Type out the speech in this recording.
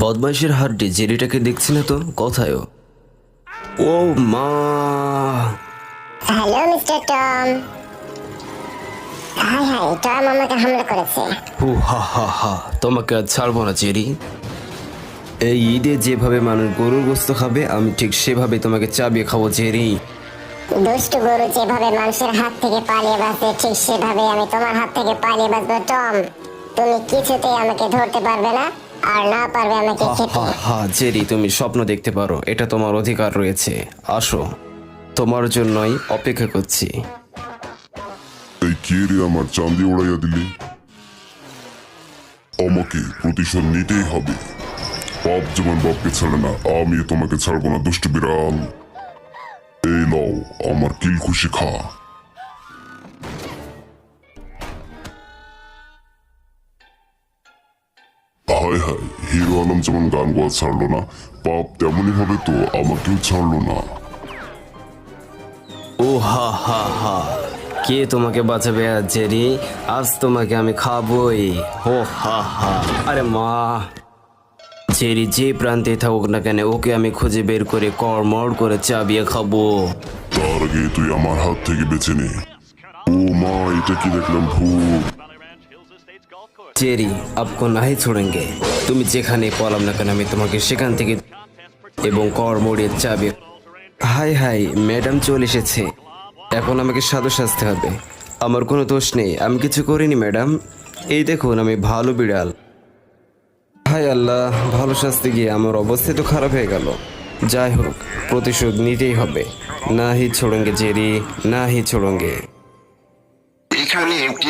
বদমাইশের হাড্ডি জেরিটাকে দেখছি না তো, কোথায় ও? ও মা! Hello mister Tom. High high, Tom আমাকে হামলা করেছে। হু হা হা হা, তোমাকে আজ ছাড়বো না জেরি। এই ঈদে যেভাবে মানুষ গরুর গোস্ত খাবে, আমি ঠিক সেভাবে তোমাকে চাবিয়ে খাবো জেরি। দুষ্ট গরু যেভাবে মানুষের হাত থেকে পালিয়ে বাঁচে, ঠিক সেভাবে আমি তোমার হাত থেকে পালিয়ে বাঁচবো টম। তুমি কিছুতেই আমাকে ধরতে পারবে না, আর না পারবে আমাকে হা খেতে। হা হা, জেরি তুমি স্বপ্ন দেখতে পারো, এটা তোমার অধিকার রয়েছে। আসো, তোমার জন্যই অপেক্ষা করছি। এই কে রে আমার চাঁদি উড়াইয়া দিলি? আমাকে প্রতিশোধ নিতেই হবে। বাপ যেমন বাপকে ছাড়ে না, আমি তোমাকে ছাড়বো না দুষ্ট বিড়াল। এই লও আমার কিল খুশি খা। হায় হায়, হিরো আলম যেমন গান গাওয়া ছাড়লো না, পাপ তেমনই হবে তো আমাকেও ছাড়লো না। ও হা হা হা, কে তোমাকে বাঁচাবে আজ জেরি? আজ তোমাকে আমি খাবই। হো হা হা। আরে মা! জেরি যে প্রান্তে থাকুক না কেন, ওকে আমি খুঁজে বের করে কড়মড় করে চাবিয়ে খাবো। তার আগে তুই আমার হাত থেকে বেঁচে নে। ও মা, এটা কি দেখলাম? ভূত। জেরি আপকো নাহি ছোড়েঙ্গে। তুমি যেখানে পলাম না কেন, আমি তোমাকে সেখান থেকে এবং কড়মড়ের চাবি। হাই হাই, ম্যাডাম চলে এসেছে। এখন আমাকে সাধু সাজতে হবে। আমার কোনো দোষ নেই, আমি কিছু করিনি ম্যাডাম। এই দেখুন, আমি ভালো বিড়াল। হাই আল্লাহ, ভালো সাজতে গিয়ে আমার অবস্থা তো খারাপ হয়ে গেল। যাই হোক, প্রতিশোধ নিতেই হবে। না হি ছোড়েঙ্গে জেরি, না হি ছোড়েঙ্গে। এখানে একটি